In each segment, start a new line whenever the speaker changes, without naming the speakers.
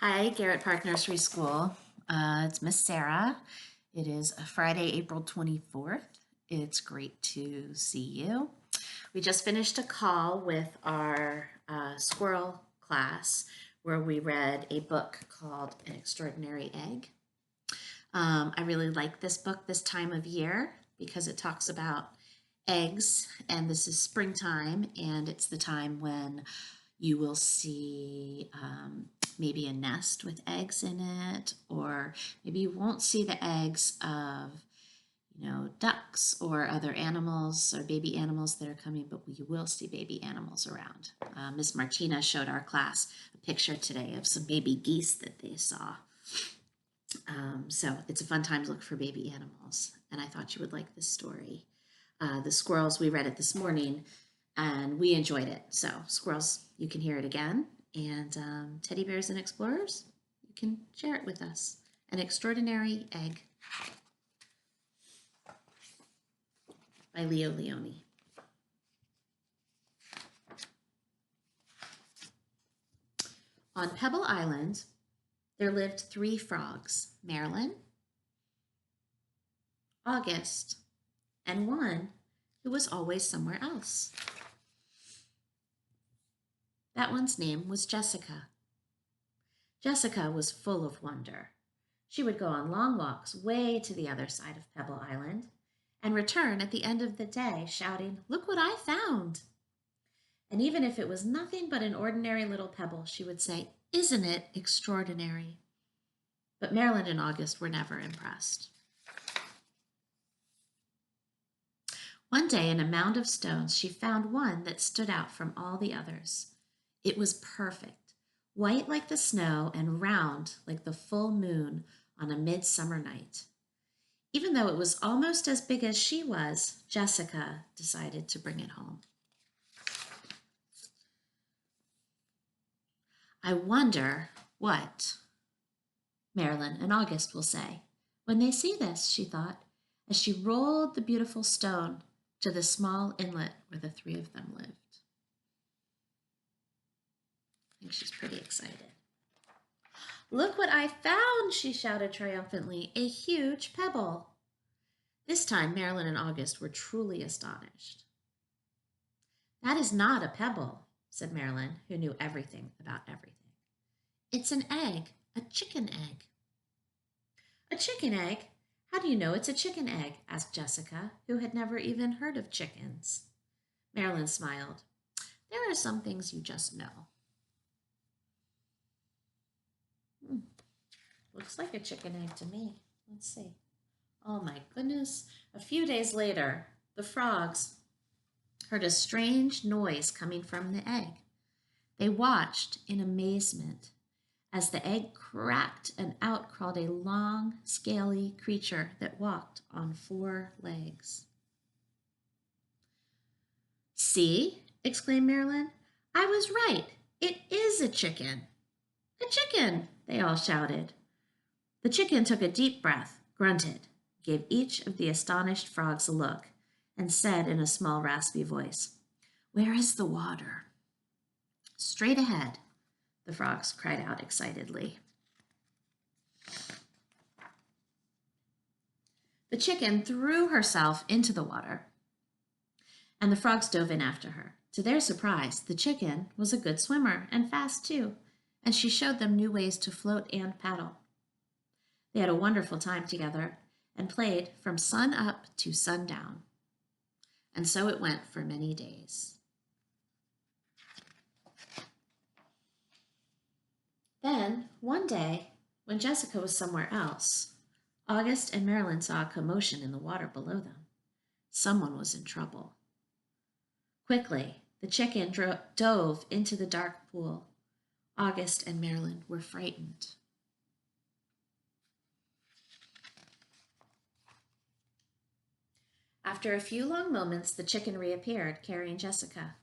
Hi, Garrett Park Nursery School. It's Miss Sarah. It is a Friday, April 24th. It's great to see you. We just finished a call with our squirrel class where we read a book called An Extraordinary Egg. I really like this book this time of year because it talks about eggs, and this is springtime, and it's the time when you will see maybe a nest with eggs in it, or maybe you won't see the eggs of ducks or other animals or baby animals that are coming, but we will see baby animals around. Miss Martina showed our class a picture today of some baby geese that they saw. So it's a fun time to look for baby animals, and I thought you would like this story. The squirrels, we read it this morning, and we enjoyed it. So squirrels, you can hear it again, and teddy bears and explorers, you can share it with us. An Extraordinary Egg by Leo Lionni. On Pebble Island, there lived 3 frogs, Marilyn, August, and one who was always somewhere else. That one's name was Jessica. Jessica was full of wonder. She would go on long walks way to the other side of Pebble Island and return at the end of the day shouting, "Look what I found!" And even if it was nothing but an ordinary little pebble, she would say, "Isn't it extraordinary?" But Marilyn and August were never impressed. One day in a mound of stones, she found one that stood out from all the others. It was perfect, white like the snow and round like the full moon on a midsummer night. Even though it was almost as big as she was, Jessica decided to bring it home. I wonder what Marilyn and August will say when they see this, she thought, as she rolled the beautiful stone to the small inlet where the 3 of them lived. I think she's pretty excited. "Look what I found," she shouted triumphantly, "a huge pebble." This time, Marilyn and August were truly astonished. "That is not a pebble," said Marilyn, who knew everything about everything. "It's an egg, a chicken egg." "A chicken egg? How do you know it's a chicken egg?" asked Jessica, who had never even heard of chickens. Marilyn smiled. "There are some things you just know." Looks like a chicken egg to me. Let's see. Oh my goodness. A few days later, the frogs heard a strange noise coming from the egg. They watched in amazement as the egg cracked and out crawled a long, scaly creature that walked on 4 legs. "See," exclaimed Marilyn, "I was right. It is a chicken." "A chicken!" they all shouted. The chicken took a deep breath, grunted, gave each of the astonished frogs a look, and said in a small, raspy voice, "Where is the water?" "Straight ahead," the frogs cried out excitedly. The chicken threw herself into the water, and the frogs dove in after her. To their surprise, the chicken was a good swimmer and fast too, and she showed them new ways to float and paddle. They had a wonderful time together and played from sun up to sundown. And so it went for many days. Then, one day, when Jessica was somewhere else, August and Marilyn saw a commotion in the water below them. Someone was in trouble. Quickly, the chicken dove into the dark pool. August and Marilyn were frightened. After a few long moments, the chicken reappeared, carrying Jessica.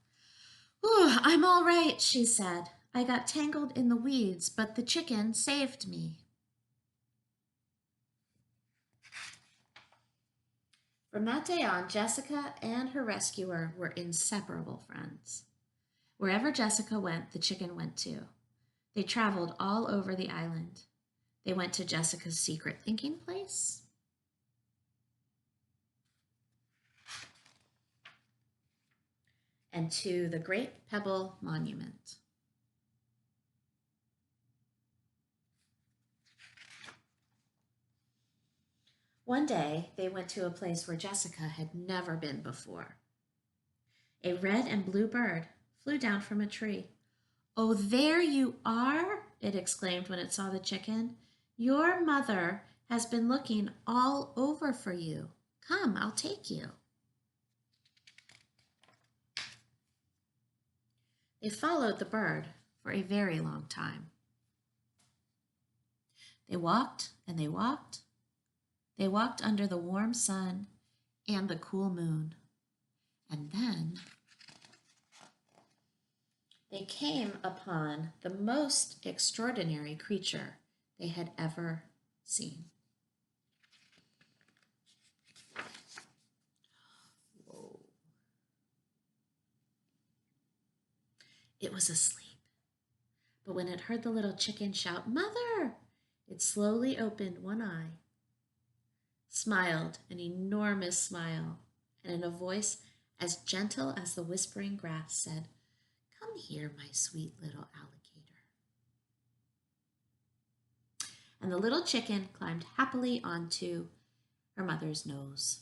"Ooh, I'm all right," she said. "I got tangled in the weeds, but the chicken saved me." From that day on, Jessica and her rescuer were inseparable friends. Wherever Jessica went, the chicken went too. They traveled all over the island. They went to Jessica's secret thinking place and to the Great Pebble Monument. One day, they went to a place where Jessica had never been before. A red and blue bird flew down from a tree. "Oh, there you are," it exclaimed when it saw the chicken. "Your mother has been looking all over for you. Come, I'll take you." They followed the bird for a very long time. They walked and they walked. They walked under the warm sun and the cool moon. And then they came upon the most extraordinary creature they had ever seen. Whoa. It was asleep. But when it heard the little chicken shout, "Mother!" it slowly opened one eye, smiled an enormous smile, and in a voice as gentle as the whispering grass said, "Come here, my sweet little alligator." And the little chicken climbed happily onto her mother's nose.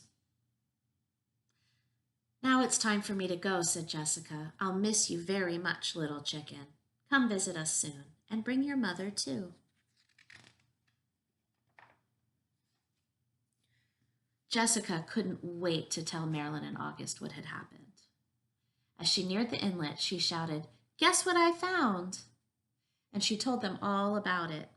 "Now it's time for me to go," said Jessica. "I'll miss you very much, little chicken. Come visit us soon, and bring your mother too." Jessica couldn't wait to tell Marilyn and August what had happened. As she neared the inlet, she shouted, "Guess what I found?" And she told them all about it.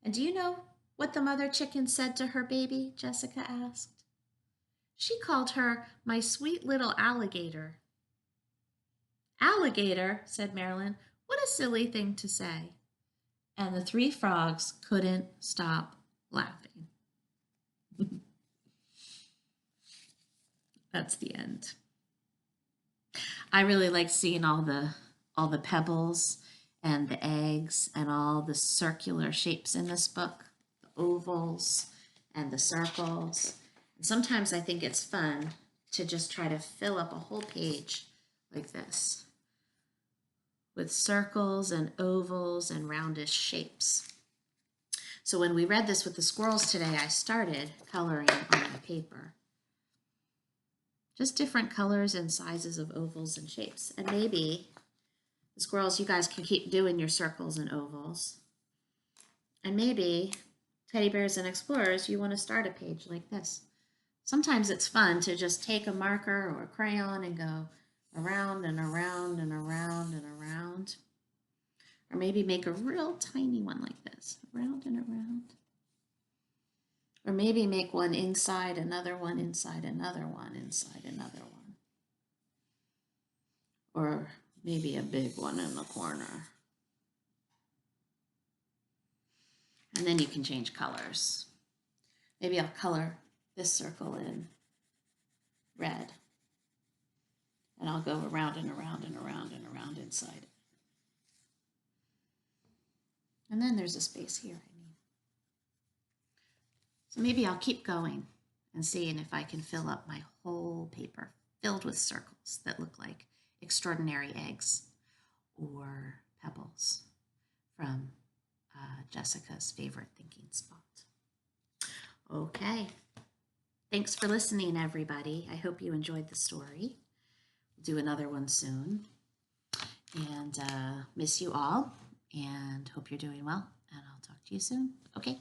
"And do you know what the mother chicken said to her baby?" Jessica asked. "She called her my sweet little alligator." "Alligator," said Marilyn. "What a silly thing to say." And the three frogs couldn't stop laughing. That's the end. I really like seeing all the pebbles and the eggs and all the circular shapes in this book, the ovals and the circles. And sometimes I think it's fun to just try to fill up a whole page like this with circles and ovals and roundish shapes. So when we read this with the squirrels today, I started coloring on the paper. Just different colors and sizes of ovals and shapes. And maybe the squirrels, you guys can keep doing your circles and ovals. And maybe teddy bears and explorers, you want to start a page like this. Sometimes it's fun to just take a marker or a crayon and go around and around and around and around. Or maybe make a real tiny one like this, around and around. Or maybe make one inside another one, inside another one, inside another one. Or maybe a big one in the corner. And then you can change colors. Maybe I'll color this circle in red. And I'll go around and around and around and around inside it. And then there's a space here I need. So maybe I'll keep going and seeing if I can fill up my whole paper filled with circles that look like extraordinary eggs or pebbles from Jessica's favorite thinking spot. Okay. Thanks for listening, everybody. I hope you enjoyed the story. We'll do another one soon. And miss you all and hope you're doing well. And I'll talk to you soon. Okay.